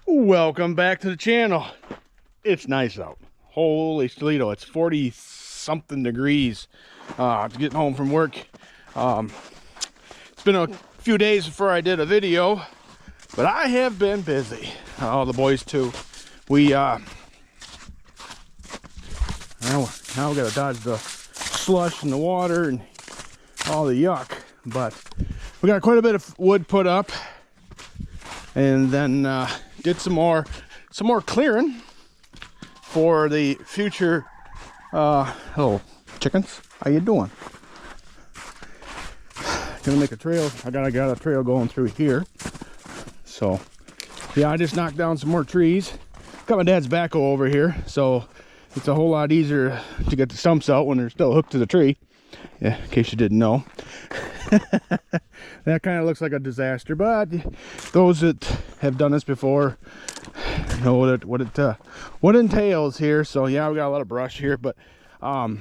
Welcome back to the channel. It's nice out. Holy Toledo, it's 40 something degrees. Getting home from work. It's been a few days before I did a video, but I have been busy. Oh, the boys too. We now we gotta dodge the slush and the water and all the yuck, but we got quite a bit of wood put up, and then did some more clearing for the future. Hello chickens, how you doing? Gonna make a trail. I got a trail going through here, so yeah, I just knocked down some more trees. Got my dad's backhoe over here, so it's a whole lot easier to get the stumps out when they're still hooked to the tree. Yeah, in case you didn't know. That kind of looks like a disaster, but those that have done this before know what entails here. So yeah, we got a lot of brush here, but for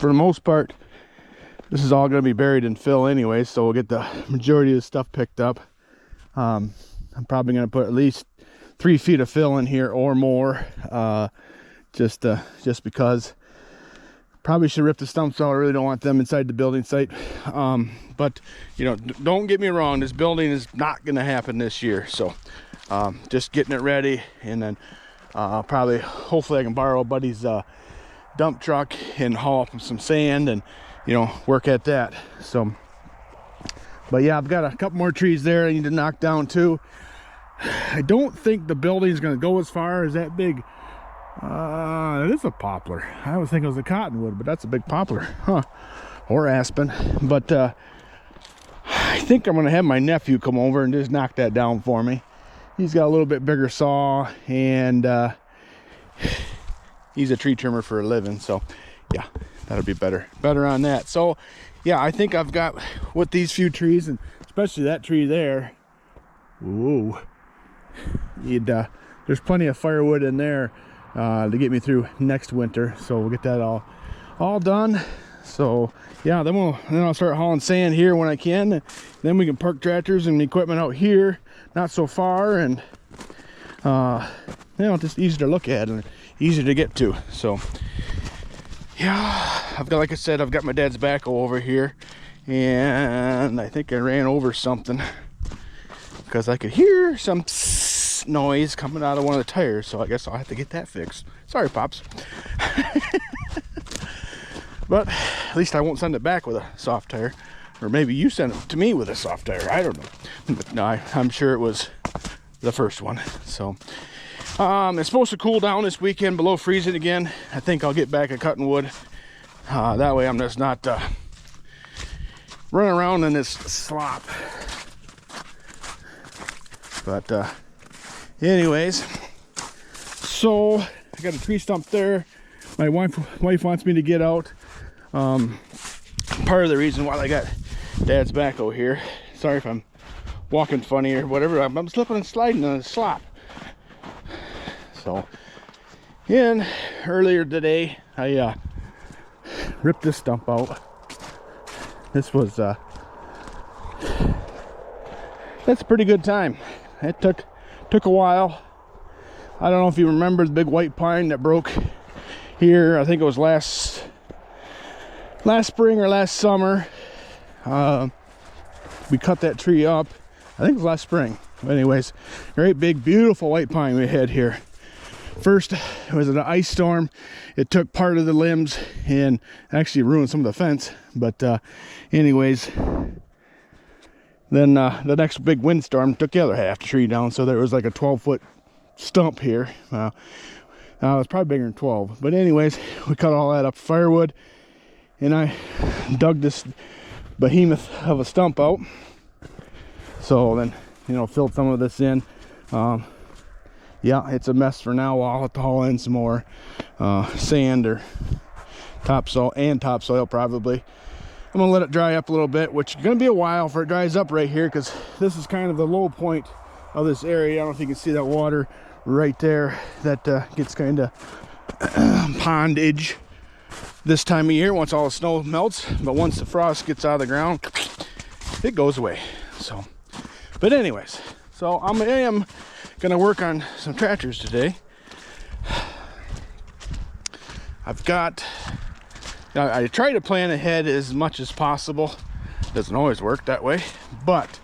the most part, this is all going to be buried in fill anyway, so we'll get the majority of the stuff picked up. I'm probably going to put at least 3 feet of fill in here or more, just because. Probably should rip the stumps out. I really don't want them inside the building site. But you know, don't get me wrong, this building is not going to happen this year. So just getting it ready, and then hopefully I can borrow a buddy's dump truck and haul up some sand and, you know, work at that. So, but yeah, I've got a couple more trees there I need to knock down too. I don't think the building is going to go as far as that big. It is a poplar. I was thinking it was a cottonwood, but that's a big poplar, huh? Or aspen. But I think I'm gonna have my nephew come over and just knock that down for me. He's got a little bit bigger saw, and he's a tree trimmer for a living, so yeah, that'll be better on that. So yeah, I think I've got with these few trees, and especially that tree there. Ooh, there's plenty of firewood in there to get me through next winter, so we'll get that all done. So yeah, then I'll start hauling sand here when I can, and then we can park tractors and equipment out here not so far, and you know, just easier to look at and easier to get to. So yeah, like I said, I've got my dad's backhoe over here, and I think I ran over something because I could hear some noise coming out of one of the tires, so I guess I'll have to get that fixed. Sorry, Pops. But at least I won't send it back with a soft tire, or maybe you send it to me with a soft tire, I don't know. But no, I'm sure it was the first one. So it's supposed to cool down this weekend below freezing again. I think I'll get back at cutting wood. That way I'm just not running around in this slop. But anyways, so I got a tree stump there. My wife wants me to get out. Part of the reason why I got dad's backhoe here. Sorry if I'm walking funny or whatever. I'm slipping and sliding on the slop. So, and earlier today I ripped this stump out. This was that's a pretty good time. It took a while. I don't know if you remember the big white pine that broke here. I think it was last spring or last summer. We cut that tree up. I think it was last spring. But anyways, great big beautiful white pine we had here. First, it was an ice storm. It took part of the limbs and actually ruined some of the fence. But anyways, then the next big windstorm took the other half the tree down, so there was like a 12-foot stump here. It's probably bigger than 12, but anyways, we cut all that up for firewood, and I dug this behemoth of a stump out. So then, you know, filled some of this in. Yeah, it's a mess for now. I'll have to haul in some more sand or topsoil probably. I'm gonna let it dry up a little bit, which is gonna be a while for it dries up right here, because this is kind of the low point of this area. I don't know if you can see that water right there that gets kind of pondage this time of year once all the snow melts. But once the frost gets out of the ground, it goes away. So, but anyways, so I am gonna work on some tractors today. I've got, I try to plan ahead as much as possible. Doesn't always work that way, but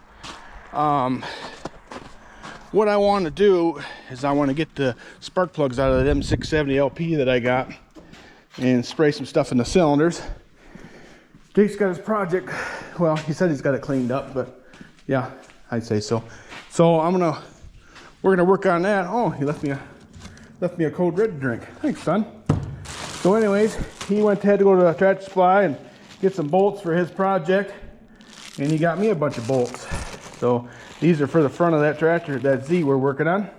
what I want to do is I want to get the spark plugs out of that M670 LP that I got and spray some stuff in the cylinders. Jake's got his project, well, he said he's got it cleaned up, but yeah, I'd say so. So we're gonna work on that. Oh, he left me a Code Red drink. Thanks, son. So anyways, he had to go to Tractor Supply and get some bolts for his project, and he got me a bunch of bolts. So these are for the front of that tractor, that Z we're working on.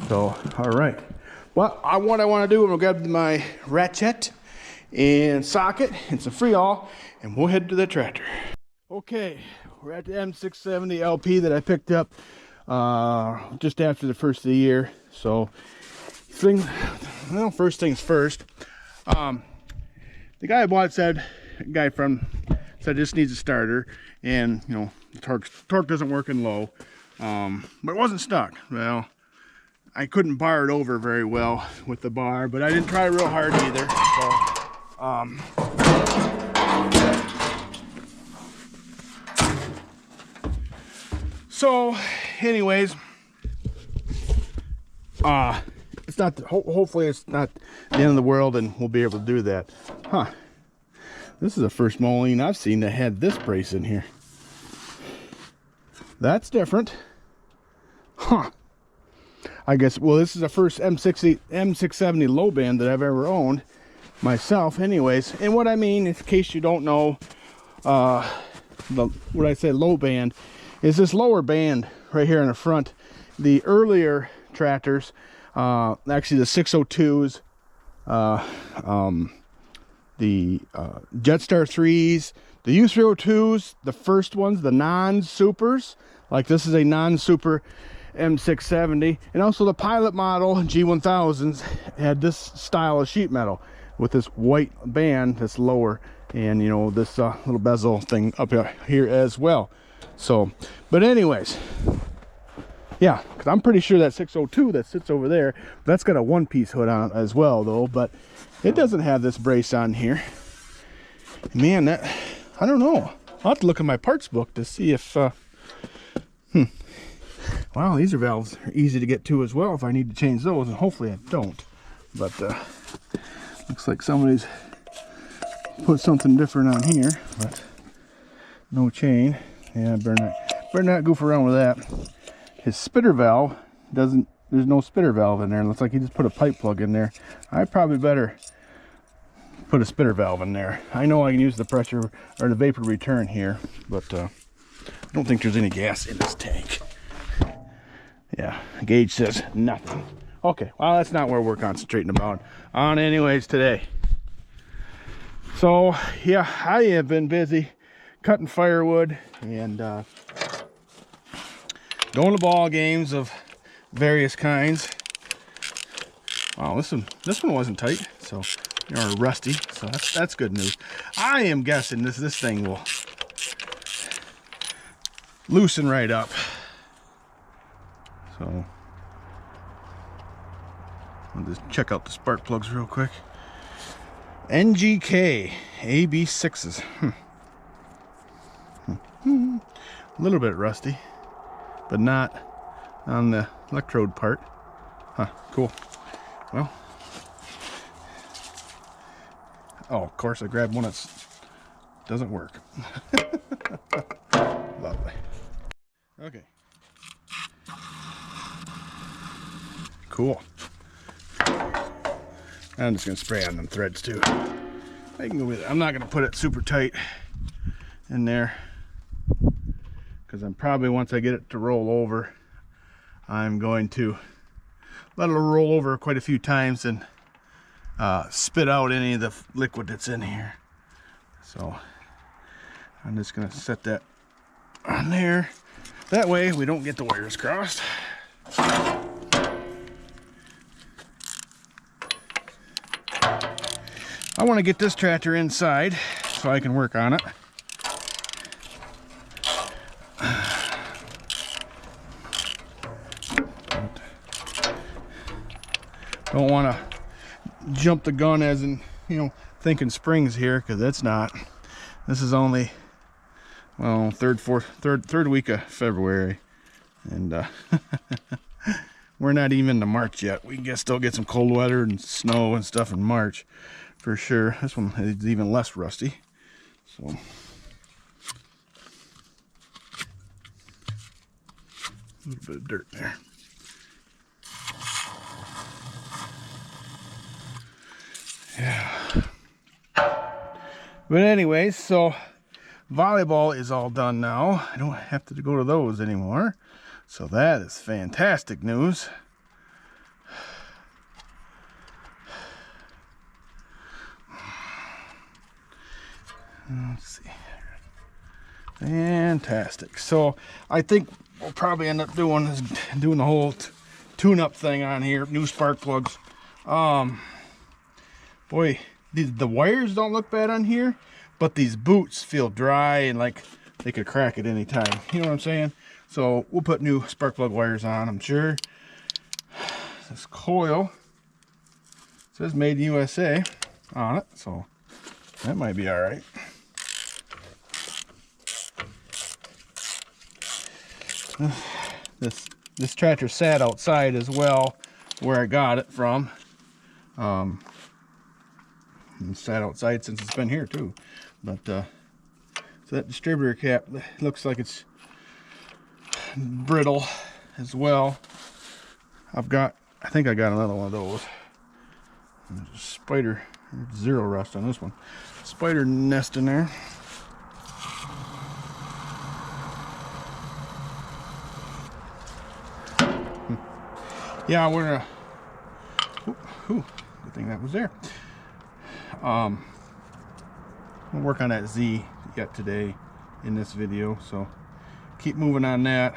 So, all right. Well, what I want to do, I'm gonna grab my ratchet and socket and some freon, and we'll head to the tractor. Okay, we're at the M670 LP that I picked up just after the first of the year. So, first things first. The guy I bought said just needs a starter, and you know, the torque doesn't work in low, but it wasn't stuck. Well, I couldn't bar it over very well with the bar, but I didn't try real hard either. So anyways, it's not, hopefully it's not the end of the world and we'll be able to do that. Huh. This is the first Moline I've seen that had this brace in here. That's different. Huh. I guess, well, this is the first M670 low band that I've ever owned myself anyways. And what I mean, in case you don't know, what I say low band is this lower band right here in the front. The earlier tractors, actually the 602s, the Jetstar 3s, the U302s, the first ones, the non-supers, like this is a non-super M670, and also the pilot model G1000s had this style of sheet metal with this white band that's lower, and you know, this little bezel thing up here as well. So, but anyways, yeah, because I'm pretty sure that 602 that sits over there, that's got a one-piece hood on it as well though, but it doesn't have this brace on here. Man, that, I don't know. I'll have to look at my parts book to see if wow, these valves are easy to get to as well if I need to change those, and hopefully I don't. But looks like somebody's put something different on here, but no chain. Yeah, better not goof around with that. His spitter valve there's no spitter valve in there. It looks like he just put a pipe plug in there. I probably better put a spitter valve in there. I know I can use the pressure or the vapor return here, but I don't think there's any gas in this tank. Yeah, gauge says nothing. Okay, well, that's not where we're concentrating on anyways today. So yeah, I have been busy cutting firewood and going to ball games of various kinds. Wow, this one wasn't tight, so, or rusty, so that's good news. I am guessing this thing will loosen right up. So I'll just check out the spark plugs real quick. NGK AB6s. A little bit rusty, but not on the electrode part. Huh, cool. Well, oh, of course I grabbed one that doesn't work. Lovely. Okay. Cool. I'm just gonna spray on them threads too. I can go with it. I'm not gonna put it super tight in there because I'm probably, once I get it to roll over, I'm going to let it roll over quite a few times and spit out any of the liquid that's in here. So I'm just gonna set that on there. That way we don't get the wires crossed. I want to get this tractor inside so I can work on it. Don't want to jump the gun as in, you know, thinking spring's here, because it's not. This is only, well, third week of February, and we're not even into March yet. We can still get some cold weather and snow and stuff in March for sure. This one is even less rusty. So a little bit of dirt there. Yeah. But anyways, so volleyball is all done now. I don't have to go to those anymore. So that is fantastic news. Let's see. Fantastic. So I think we'll probably end up doing the whole tune-up thing on here. New spark plugs. Boy, the wires don't look bad on here, but these boots feel dry and like they could crack at any time. You know what I'm saying? So we'll put new spark plug wires on, I'm sure. This coil says made in USA on it, so that might be all right. This tractor sat outside as well, where I got it from. It sat outside since it's been here too. But so that distributor cap looks like it's brittle as well. I think I got another one of those. There's a spider, zero rust on this one. Spider nest in there. Yeah, we're gonna. Good thing that was there. We'll work on that Z yet today in this video, so keep moving on that.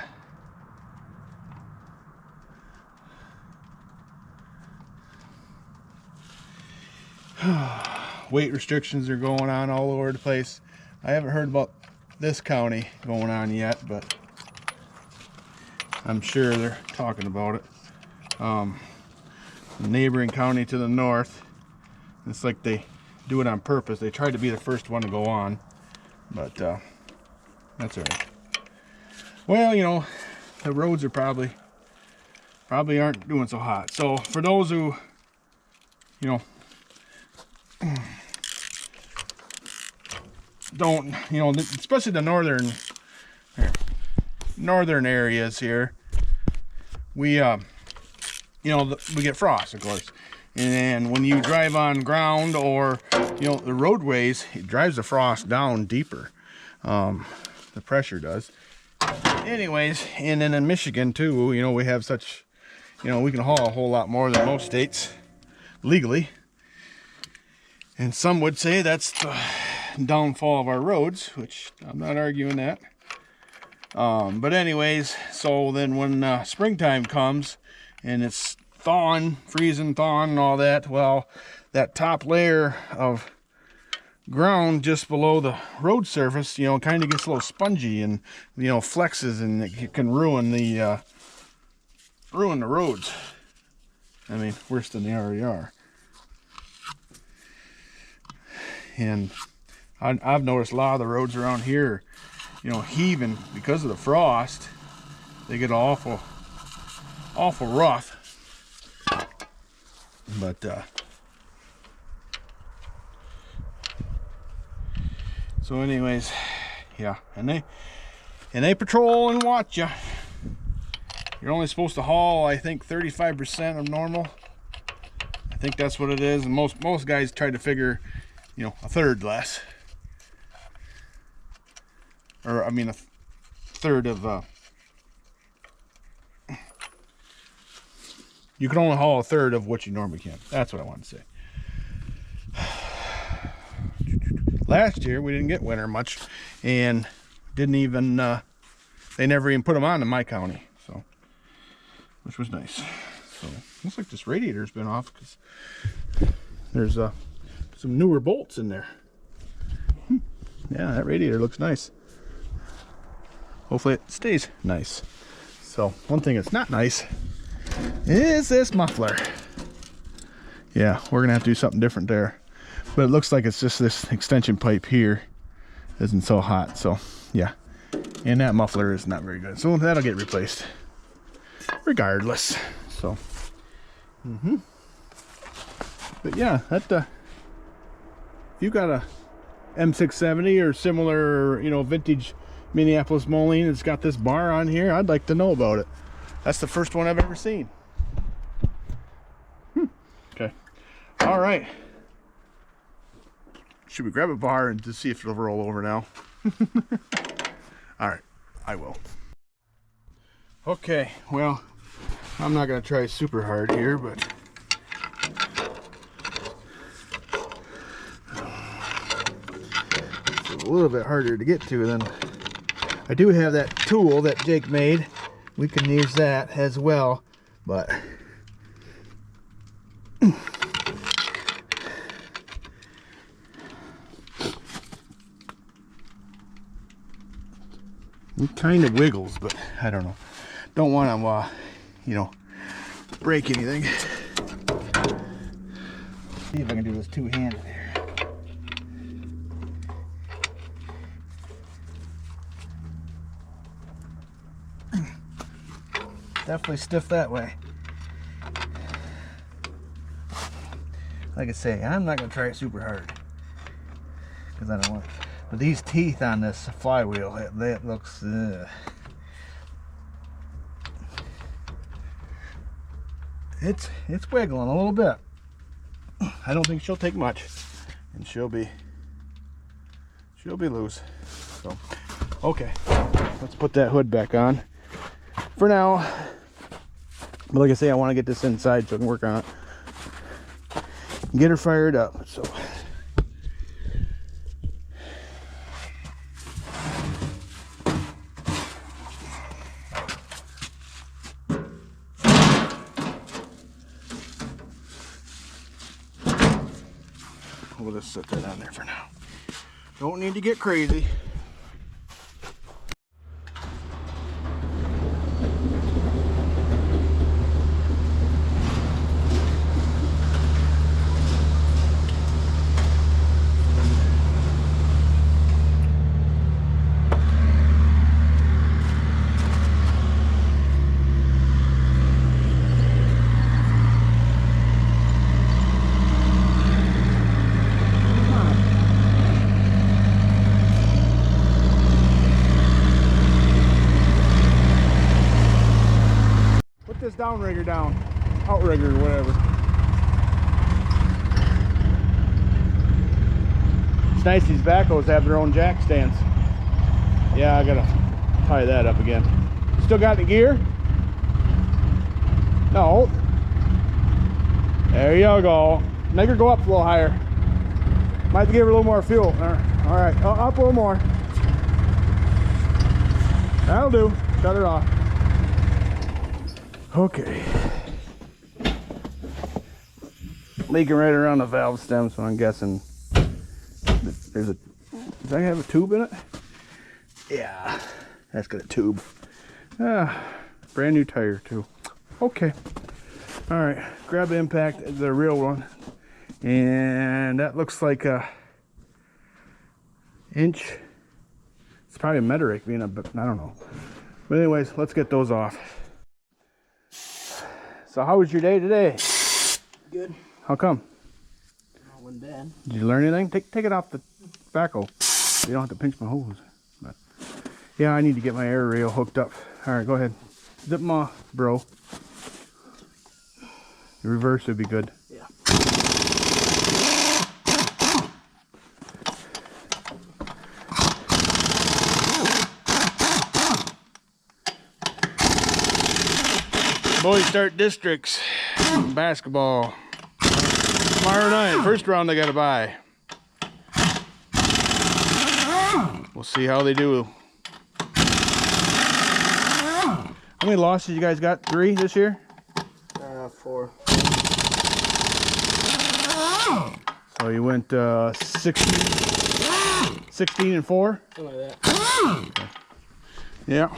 Weight restrictions are going on all over the place. I haven't heard about this county going on yet, but I'm sure they're talking about it. The neighboring county to the north, it's like they do it on purpose. They try to be the first one to go on, but that's all right. Well, you know, the roads are probably aren't doing so hot. So for those who, you know, don't, you know, especially the northern areas here, we you know, we get frost, of course, and when you drive on ground or, you know, the roadways, it drives the frost down deeper. The pressure does. Anyways, and then in Michigan too, you know, we have such, you know, we can haul a whole lot more than most states legally, and some would say that's the downfall of our roads, which I'm not arguing that. But anyways, so then when springtime comes and it's freezing, thawing and all that, well, that top layer of ground just below the road surface, you know, kind of gets a little spongy and, you know, flexes, and it can ruin the roads. I mean, worse than they already are. And I've noticed a lot of the roads around here, you know, heaving because of the frost. They get awful rough. But so anyways, yeah, and they patrol and watch you. You're only supposed to haul, I think, 35% of normal. I think that's what it is, and most guys try to figure, you know, a third less, or I mean a third of. You can only haul a third of what you normally can. That's what I want to say. Last year we didn't get winter much, and didn't even they never even put them on in my county, so, which was nice. So looks like this radiator's been off because there's some newer bolts in there. Yeah, that radiator looks nice. Hopefully it stays nice. So one thing that's not nice is this muffler. Yeah, we're gonna have to do something different there. But it looks like it's just this extension pipe here isn't so hot, so yeah. And that muffler is not very good, so that'll get replaced regardless. So but yeah, that if you got a M670 or similar, you know, vintage Minneapolis Moline, it's got this bar on here, I'd like to know about it. That's the first one I've ever seen. Okay, all right, should we grab a bar and just see if it'll roll over now? All right, I will. Okay, well, I'm not gonna try super hard here, but it's a little bit harder to get to than I do have that tool that Jake made. We can use that as well, but it kind of wiggles, but I don't know. Don't want to, you know, break anything. See if I can do this two-handed here. Definitely stiff that way. Like I say, I'm not going to try it super hard because I don't want it. But these teeth on this flywheel, that looks it's wiggling a little bit. I don't think she'll take much, and she'll be loose. So okay, let's put that hood back on for now. But like I say, I want to get this inside so I can work on it, get her fired up. So we'll just set that on there for now. Don't need to get crazy. This downrigger down, outrigger or whatever. It's nice these backhoes have their own jack stands. Yeah, I gotta tie that up again. Still got the gear? No. There you go. Make her go up a little higher. Might have to give her a little more fuel. All right, up a little more. That'll do. Shut her off. Okay. Leaking right around the valve stem, so I'm guessing there's a, does that have a tube in it? Yeah, that's got a tube. Brand new tire too. Okay. All right, grab the impact, the real one. And that looks like a inch. It's probably a metric being a, I don't know. But anyways, let's get those off. So how was your day today? Good. How come? It wasn't bad. Did you learn anything? Take it off the backhoe. You don't have to pinch my hose. But yeah, I need to get my air reel hooked up. All right, go ahead. Zip them off, bro. The reverse would be good. Yeah. Boys start districts in basketball tomorrow night. First round they gotta buy. We'll see how they do. How many losses you guys got? 3 this year? 4. So you went 16 and 4? Something like that. Okay. Yeah.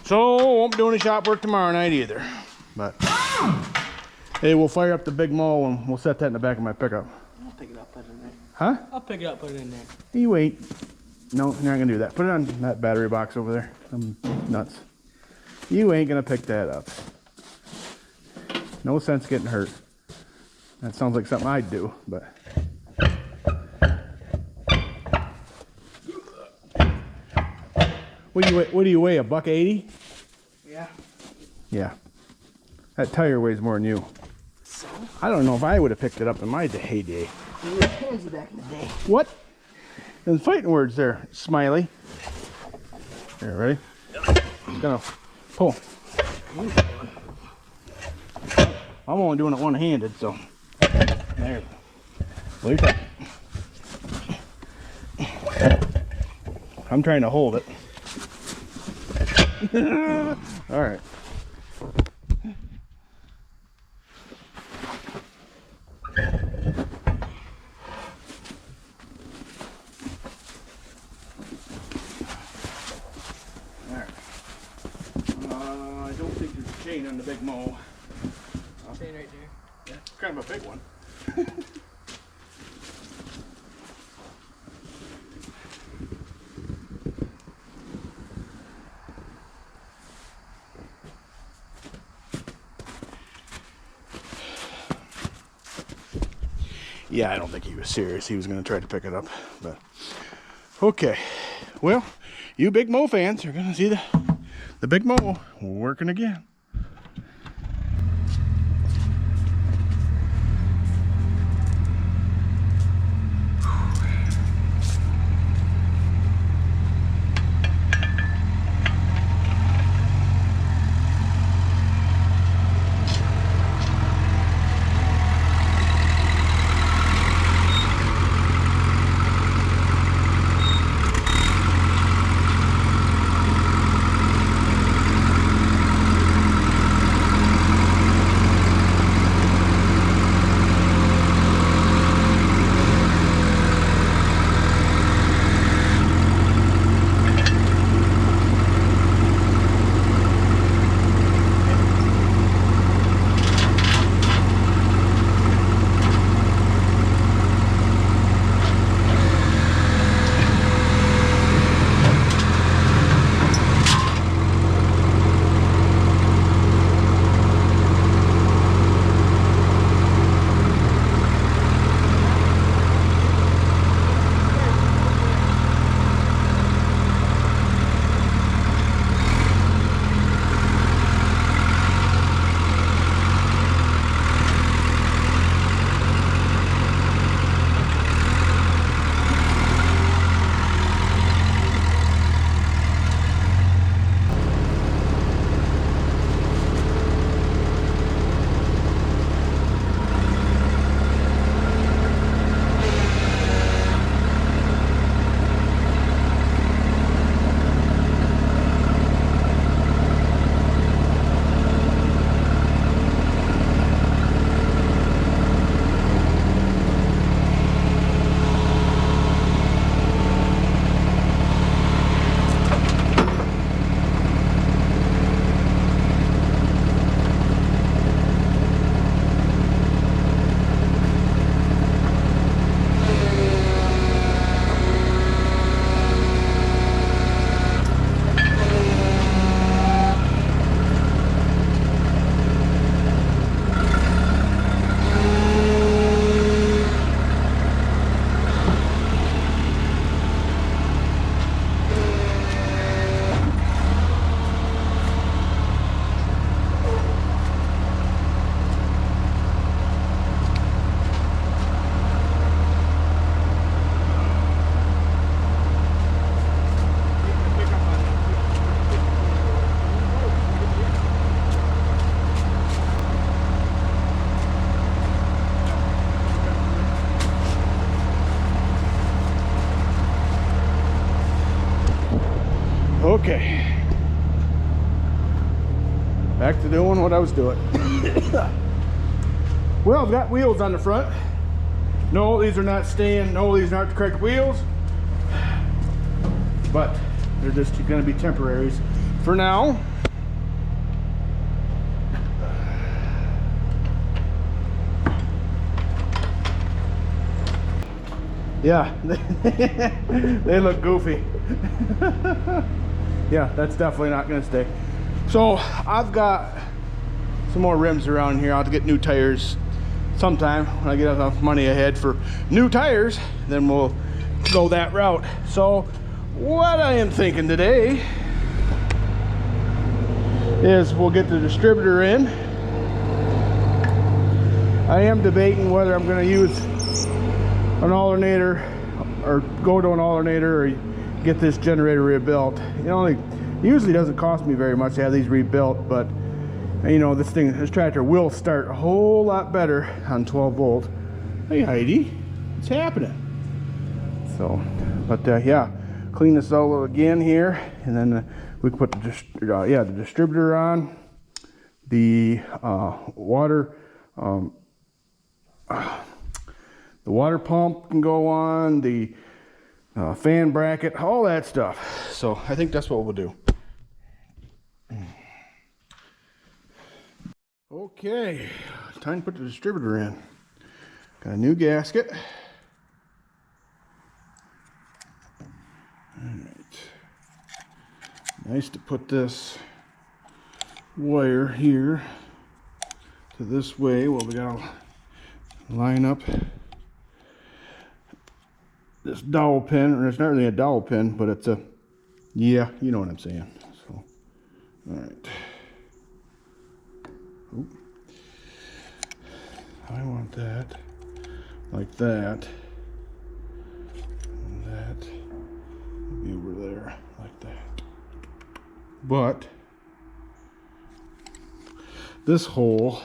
So won't do any shop work tomorrow night either. But Hey, we'll fire up the big mow and we'll set that in the back of my pickup. I'll pick it up, put it in there. Huh? I'll pick it up, put it in there. You wait. No, you're not gonna do that. Put it on that battery box over there. I'm nuts. You ain't gonna pick that up. No sense getting hurt. That sounds like something I'd do, but. What do you weigh? $1.80? Yeah. Yeah. That tire weighs more than you. So? I don't know if I would have picked it up in my heyday. We were pansy back in the day. What? Them fighting words there, Smiley. Here, ready? Just gonna pull. I'm only doing it one-handed, so. There. Well, you're tight. I'm trying to hold it. All right. I don't think there's a chain on the big mow. Chain right there. Yeah, kind of a big one. Yeah, I don't think he was serious. He was going to try to pick it up, but okay. Well, you big mow fans are going to see the big mow working again. Okay. Back to doing what I was doing. Well, I've got wheels on the front. No, these are not staying. No, these aren't the correct wheels. But they're just going to be temporaries for now. Yeah, they look goofy. Yeah, that's definitely not gonna stay. So I've got some more rims around here. I'll have to get new tires sometime when I get enough money ahead for new tires, then we'll go that route. So what I am thinking today is we'll get the distributor in. I am debating whether I'm going to use an alternator or go to an alternator or get this generator rebuilt. It only usually doesn't cost me very much to have these rebuilt, but you know, this tractor will start a whole lot better on 12 volt. Hey Heidi, what's happening? So, but yeah, clean this all again here, and then we can put the distributor on. The water pump can go on, the fan bracket, all that stuff. So I think that's what we'll do. Okay, time to put the distributor in. Got a new gasket. All right. Nice to put this wire here to this way. Well, we gotta line up this dowel pin, or it's not really a dowel pin, but it's a, yeah, you know what I'm saying. So, all right. Oop. I want that like that, and that will be over there like that. But this hole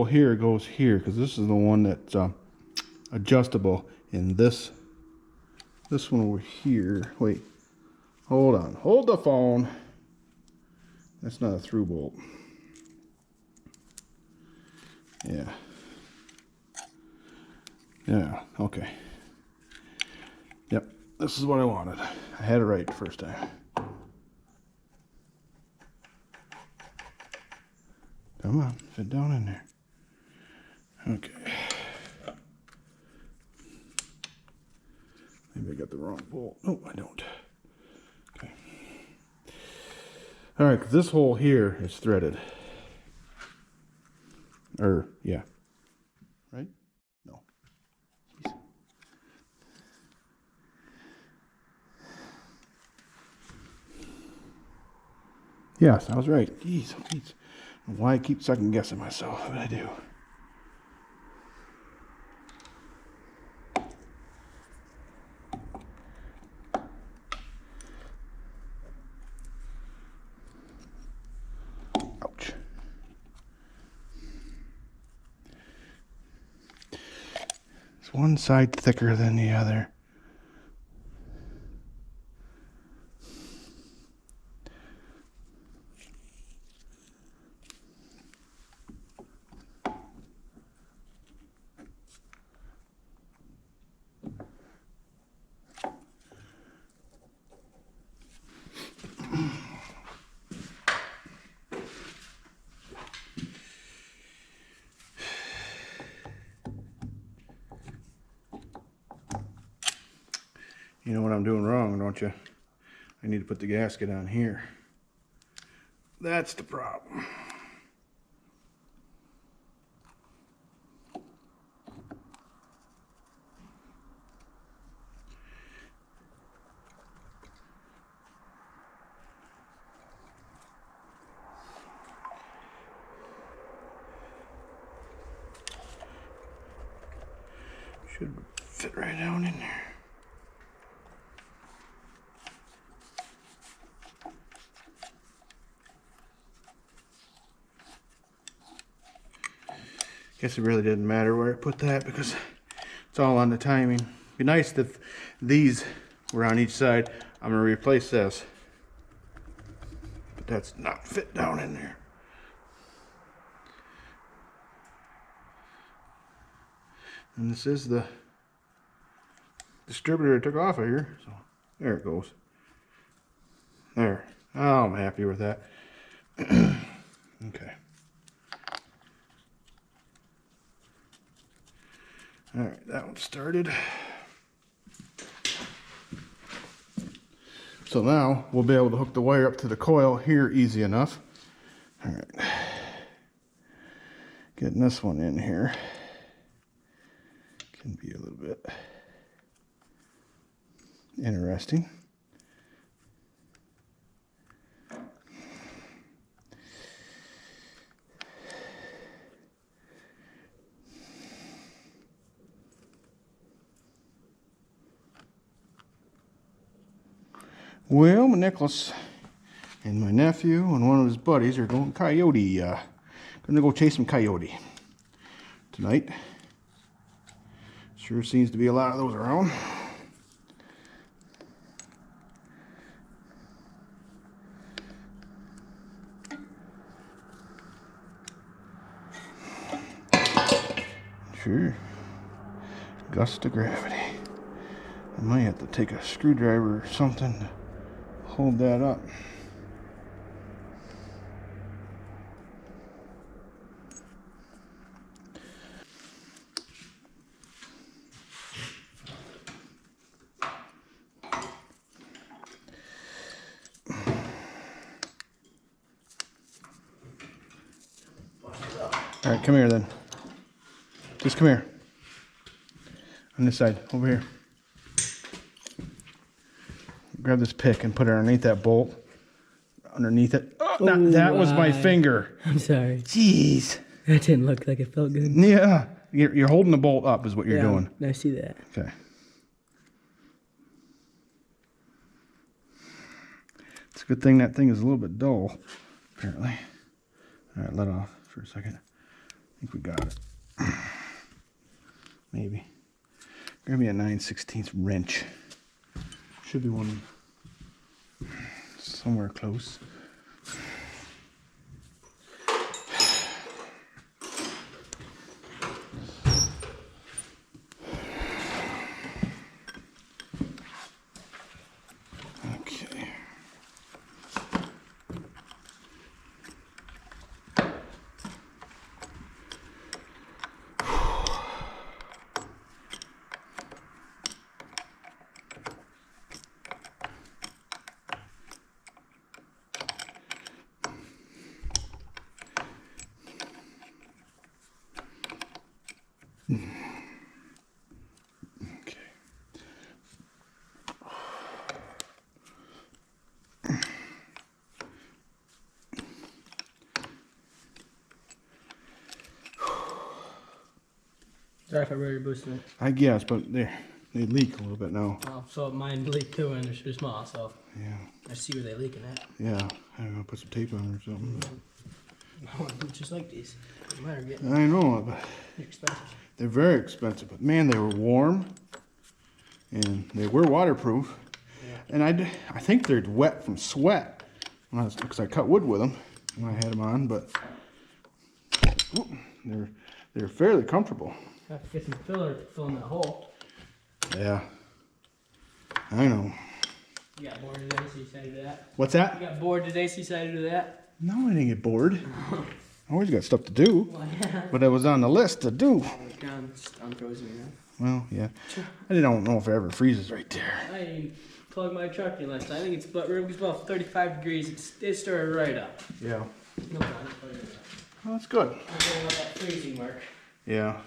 here goes here, because this is the one that's adjustable. And this one over here, wait, hold on, hold the phone. That's not a through bolt. Yeah, okay. Yep, this is what I wanted. I had it right the first time. Come on, fit down in there. Okay. Maybe I got the wrong bolt. No, I don't. Okay. All right, 'cause this hole here is threaded. Or, yeah. Right? No. Jeez. Yes, I was right. Jeez, jeez. Why I keep second guessing myself, but I do. Ouch. It's one side thicker than the other. You know what I'm doing wrong, don't you? I need to put the gasket on here. That's the problem. Should fit right down in there. Guess it really didn't matter where I put that because it's all on the timing. Be nice if these were on each side. I'm gonna replace this, but that's not fit down in there. And this is the distributor I took off of here, so there it goes. There. Oh, I'm happy with that. Okay. All right, that one started. So now we'll be able to hook the wire up to the coil here easy enough. All right, getting this one in here can be a little bit interesting. Well, my Nicholas and my nephew and one of his buddies are going coyote. Gonna go chase some coyote tonight. Sure seems to be a lot of those around. Sure. Gust of gravity. I might have to take a screwdriver or something to hold that up. All right, come here then. Just come here. On this side, over here. Grab this pick and put it underneath that bolt. Underneath it. Oh, that was my finger. I'm sorry. Jeez. That didn't look like it felt good. Yeah. You're holding the bolt up is what you're doing. I see that. Okay. It's a good thing that thing is a little bit dull, apparently. All right, let off for a second. I think we got it. Maybe. Grab me a 9/16 wrench. Should be one somewhere close. Okay. Okay. Sorry if I really boosted it. I guess, but they leak a little bit now. Oh, so mine leaked too and they're too small, so Yeah. I see where they leaking at. Yeah. I'm gonna put some tape on it or something. I want them just like these. Mine are getting I know, but expensive. they're very expensive. But man, they were warm, and they were waterproof. Yeah. And I think they're wet from sweat because I cut wood with them when I had them on. But they're fairly comfortable. Have to get some filler to fill in that hole. Yeah. I know. You got bored today, so you decided to do that? What's that? You got bored today, so you decided to do that? No, I didn't get bored. I always got stuff to do. Well, yeah. But it was on the list to do. It's unfrozen, you know? Well, yeah. I don't know if it ever freezes right there. I plugged my truck in last night. I think it's about 35 degrees. It started right up. Yeah. No problem. Well, that's good. I'm going with that freezing mark. Yeah.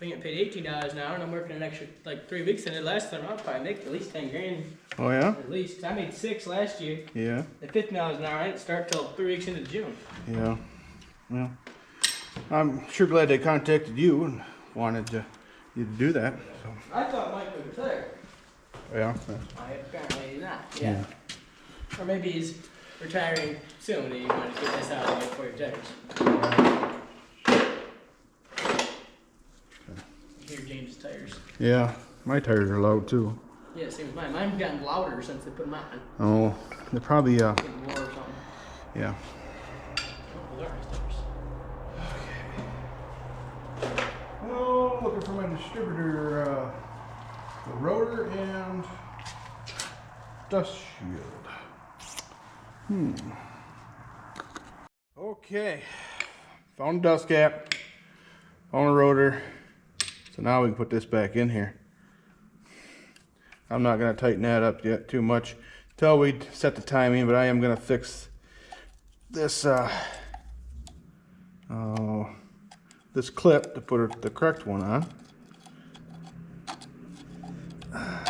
If I get paid $18 an hour and I'm working an extra like 3 weeks in it last time, I'll probably make at least 10 grand. Oh, yeah? At least. 'Cause I made 6 last year. Yeah. At $15 an hour, I didn't start till 3 weeks into June. Yeah. Well, I'm sure glad they contacted you and wanted you to do that. So. I thought Mike would retire. Yeah. Apparently not. Yeah. Or maybe he's retiring soon and he wanted to get this out of the way before he retires. Hear James' tires. Yeah. My tires are loud too. Yeah, same as mine. Mine's gotten louder since they put them on. Oh, they're probably Getting more or something. yeah. Oh, those are nice tires. Oh, looking for my distributor, the rotor and dust shield. Okay, found a dust cap, found a rotor. So now we can put this back in here. I'm not going to tighten that up yet too much until we set the timing, but I am going to fix this this clip to put the correct one on. I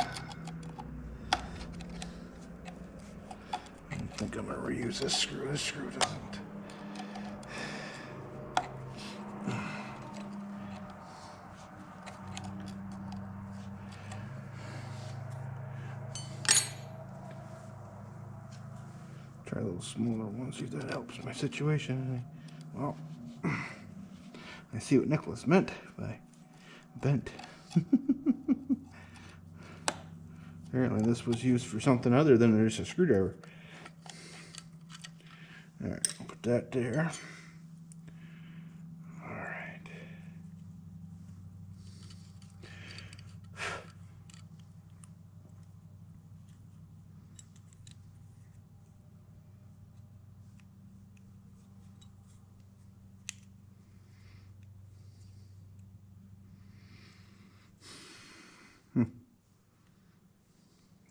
think I'm going to reuse this screw. This screw doesn't. Try a little smaller one, see if that helps my situation. Well, I see what Nicholas meant by bent. Apparently this was used for something other than just a screwdriver. Alright, I'll put that there. Alright.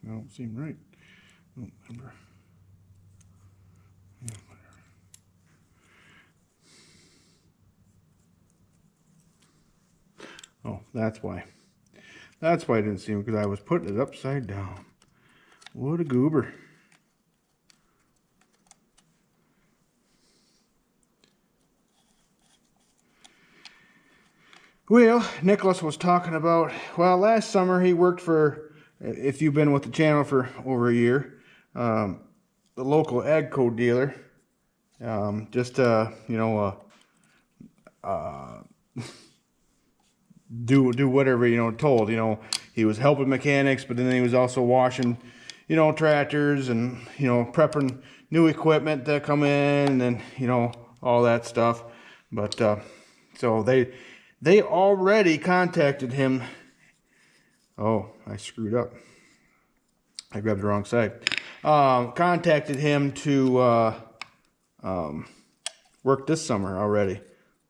That don't seem right. I don't remember. Yeah, whatever. Oh, that's why. That's why I didn't see him, because I was putting it upside down. What a goober. Well, Nicholas was talking about, well, last summer he worked for, if you've been with the channel for over a year, the local AGCO dealer, just to, you know, do whatever, you know, told. You know, he was helping mechanics, but then he was also washing, you know, tractors and, you know, prepping new equipment that come in and, you know, all that stuff. But so they already contacted him. Oh, I screwed up. I grabbed the wrong side. Contacted him to work this summer already.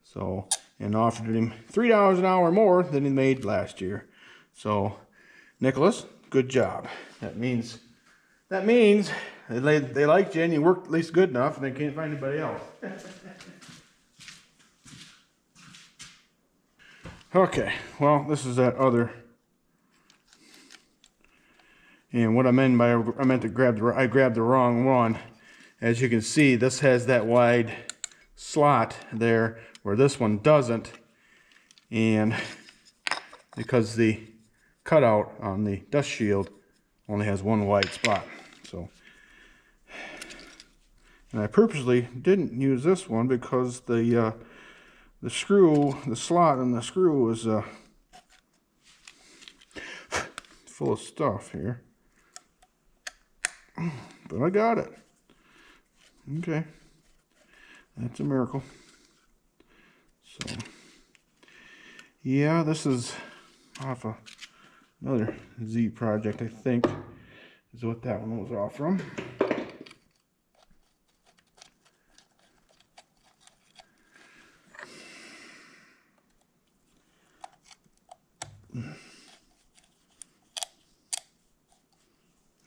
So, and offered him $3 an hour more than he made last year. So, Nicholas, good job. That means they liked you and you worked at least good enough and they can't find anybody else. Okay, well, this is that other. And what I meant by I meant to I grabbed the wrong one. As you can see, this has that wide slot there where this one doesn't. And because the cutout on the dust shield only has one wide spot. So, and I purposely didn't use this one because the screw, the slot in the screw was full of stuff here. But I got it. Okay. That's a miracle. So, yeah, this is off another Z project, I think, is what that one was off from.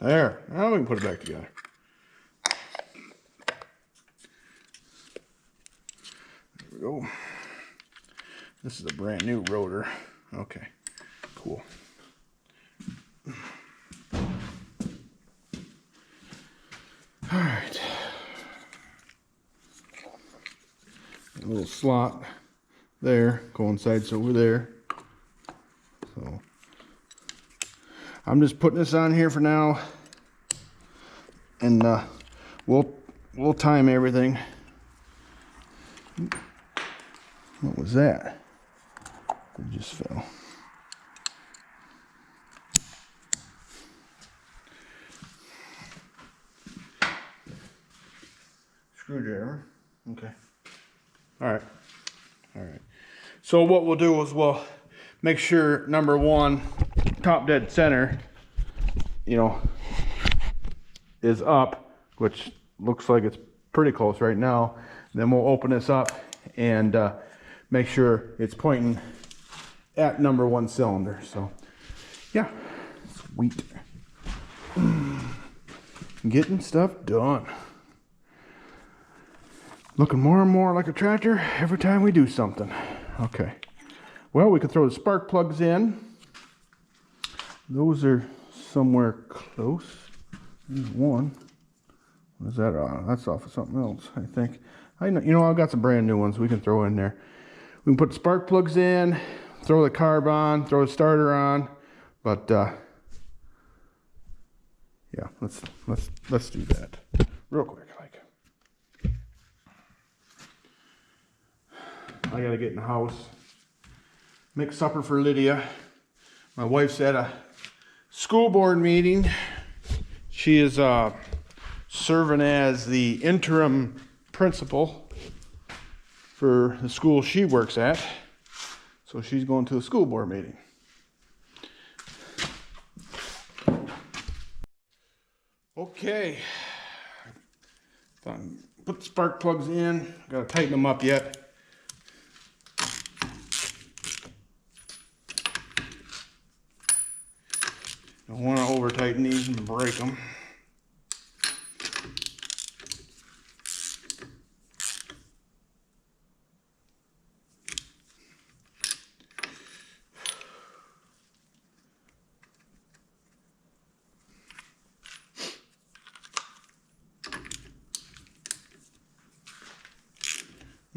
There, now we can put it back together. There we go. This is a brand new rotor. Okay, cool. All right. A little slot there, coincides over there. So I'm just putting this on here for now, and we'll time everything. What was that? It just fell. Screwdriver. Okay. All right. All right. So what we'll do is we'll make sure number one, top dead center, you know, is up, which looks like it's pretty close right now. Then we'll open this up and make sure it's pointing at number 1 cylinder. So yeah, sweet. Getting stuff done. Looking more and more like a tractor every time we do something. Okay. Well, we could throw the spark plugs in. Those are somewhere close. There's one. What is that on? That's off of something else, I think. I know, you know, I've got some brand new ones we can throw in there. We can put the spark plugs in, throw the carb on, throw the starter on, but yeah, let's do that real quick. Like, I gotta get in the house, make supper for Lydia. My wife's at a school board meeting. She is serving as the interim principal for the school she works at. So she's going to a school board meeting. Okay. Put the spark plugs in. Gotta tighten them up yet. Don't want to over tighten these and break them. I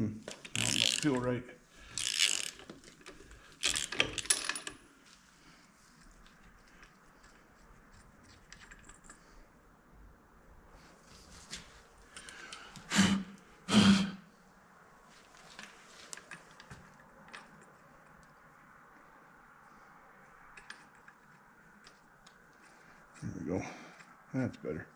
don't feel right. There we go. That's better.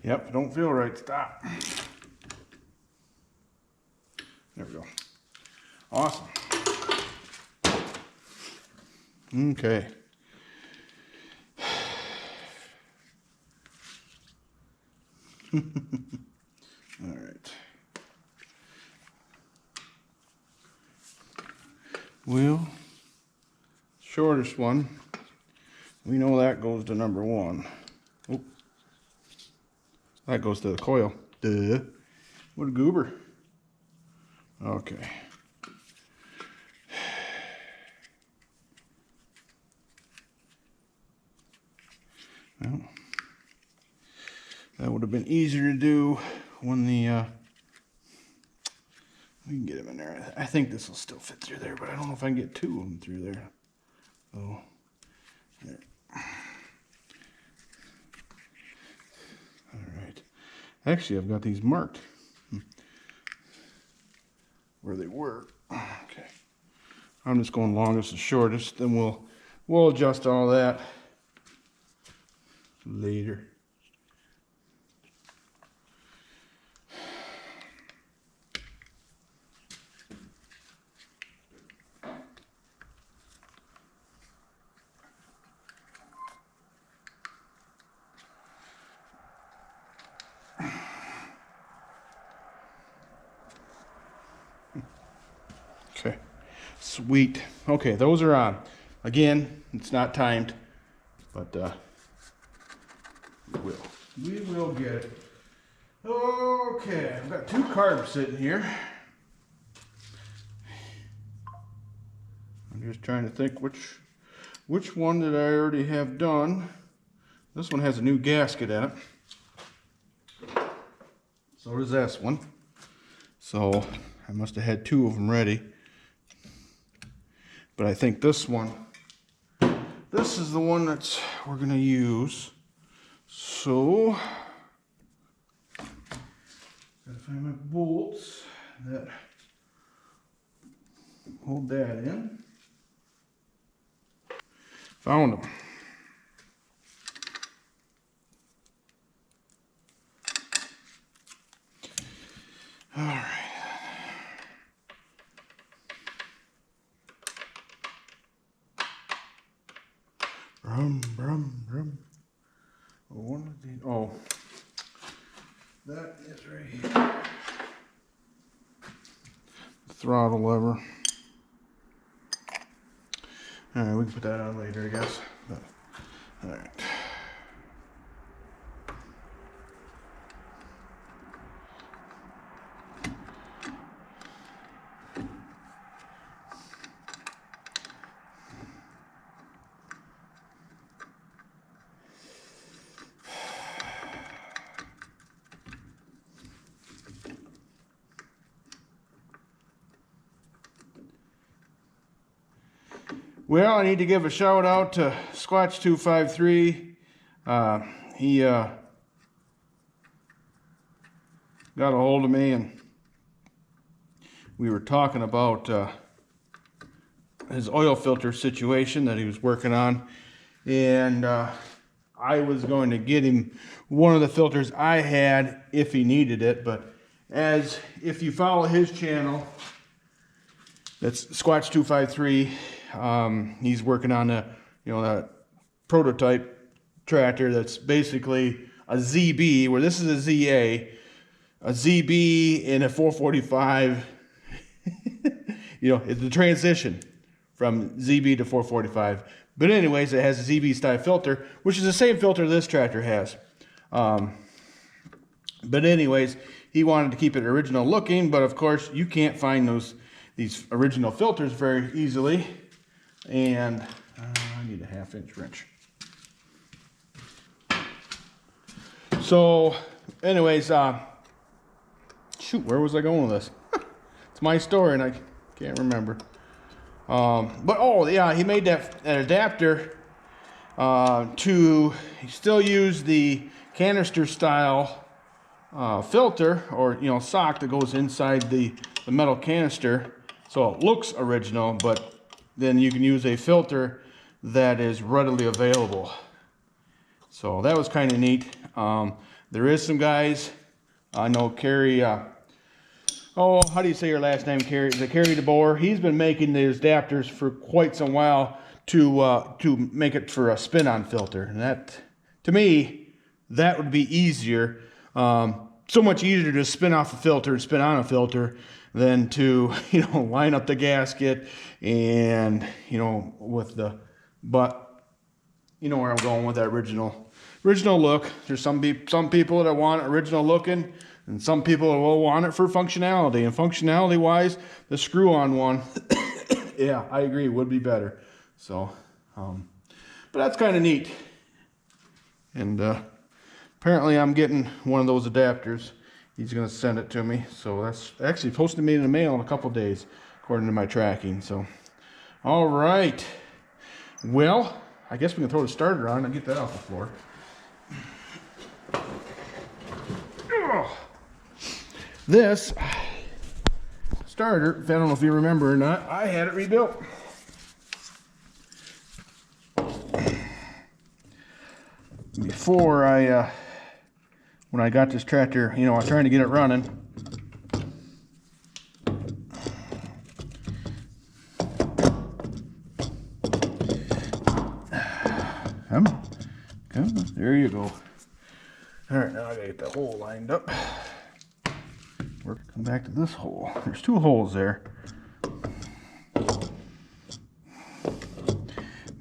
Yep, don't feel right. Stop. There we go. Awesome. Okay. All right. Well, shortest one, we know that goes to number 1. Oh, that goes to the coil. Duh. What a goober. Okay. Well, that would have been easier to do when the we can get them in there. I think this will still fit through there, but I don't know if I can get 2 of them through there. Oh, there. All right. Actually, I've got these marked where they were. Okay. I'm just going longest and shortest. Then we'll adjust all that later. Okay, sweet. Okay, those are on. Again, it's not timed, but we will get it. Okay, I've got 2 carbs sitting here. I'm just trying to think which one did I already have done. This one has a new gasket in it. So does this one. So I must have had 2 of them ready. But I think this is the one we're gonna use. So, gotta find my bolts that hold that in. Found them. All right. Brum, brum, brum. One of these. Oh, that is right here. Throttle lever. All right, we can put that on later, I guess. But, all right. Well, I need to give a shout out to Squatch253. He got a hold of me, and we were talking about his oil filter situation that he was working on, and I was going to get him one of the filters I had if he needed it. But if you follow his channel, that's Squatch253. He's working on that prototype tractor that's basically a ZB, where this is a ZA, a ZB in a 445. It's the transition from ZB to 445. But anyways, it has a ZB style filter, which is the same filter this tractor has. But anyways, he wanted to keep it original looking, but of course you can't find these original filters very easily. And I need a 1/2-inch wrench. So anyways, shoot, where was I going with this? It's my story and I can't remember. But oh yeah, he made that adapter to still use the canister style filter, or sock that goes inside the metal canister, so it looks original, but then you can use a filter that is readily available. So that was kind of neat. There is some guys, I know Carrie, how do you say your last name, Carrie? Is it Carrie DeBoer? He's been making these adapters for quite some while to make it for a spin-on filter. And that, to me, that would be easier. So much easier to spin off a filter and spin on a filter than to line up the gasket and with the, but where I'm going with that original look. There's some people that want original looking, and some people will want it for functionality. And functionality wise, the screw-on one, yeah, I agree, would be better. So, but that's kind of neat. And apparently I'm getting one of those adapters. He's going to send it to me. So that's actually supposed to be in the mail in a couple days, according to my tracking. So, all right. Well, I guess we can throw the starter on and get that off the floor. This starter, I don't know if you remember or not, I had it rebuilt. Before when I got this tractor, I was trying to get it running. Come on. There you go. All right, now I gotta get the hole lined up. We're come back to this hole. There's 2 holes there.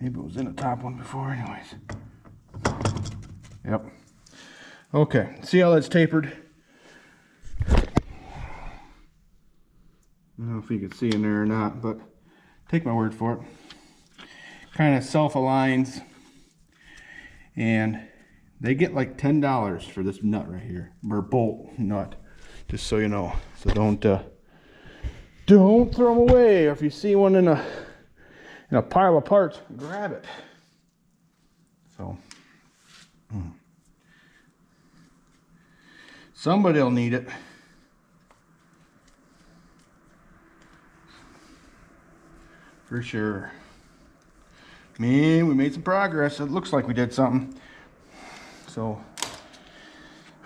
Maybe it was in the top one before, anyways. Yep. Okay, see how that's tapered? I don't know if you can see in there or not, but take my word for it. Kind of self-aligns, and they get like $10 for this nut right here, or bolt nut, just so you know. So don't throw them away, or if you see one in a pile of parts, grab it. So somebody'll need it. For sure. Man, we made some progress. It looks like we did something. So,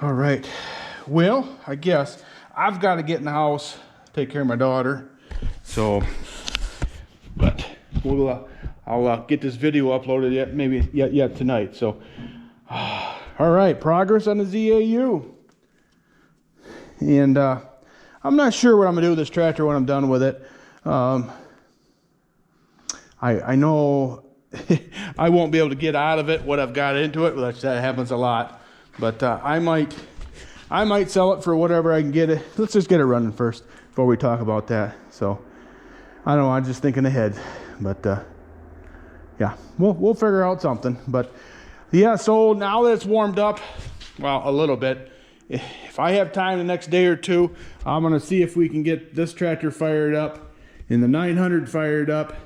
all right. Well, I guess I've got to get in the house, take care of my daughter. So, but I'll get this video uploaded yet tonight. So, all right, progress on the ZAU. And I'm not sure what I'm gonna do with this tractor when I'm done with it. I know I won't be able to get out of it what I've got into it. That happens a lot. But I might sell it for whatever I can get it. Let's just get it running first before we talk about that. So I don't know, I'm just thinking ahead. But yeah, we'll figure out something. But yeah, so now that it's warmed up, well, a little bit, if I have time the next day or two, I'm gonna see if we can get this tractor fired up and the 900 fired up.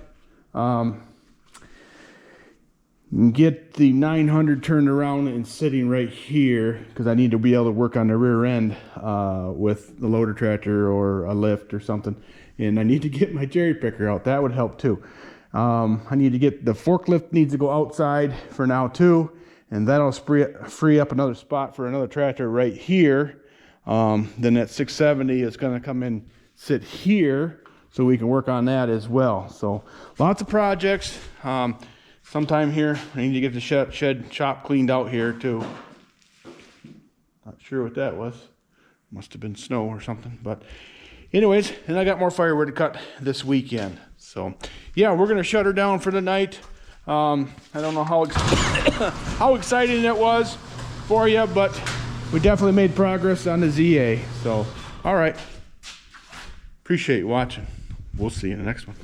Get the 900 turned around and sitting right here, because I need to be able to work on the rear end with the loader tractor or a lift or something. And I need to get my cherry picker out. That would help too. I need to get the forklift, needs to go outside for now too, and that'll free up another spot for another tractor right here. Then that 670 is going to come in, sit here, so we can work on that as well. So lots of projects. Sometime here I need to get the shed shop cleaned out here too. Not sure what that was. Must have been snow or something. But anyways, and I got more firewood to cut this weekend. So yeah, we're gonna shut her down for the night. I don't know how how exciting it was for you, but we definitely made progress on the ZA. So all right, appreciate you watching. We'll see you in the next one.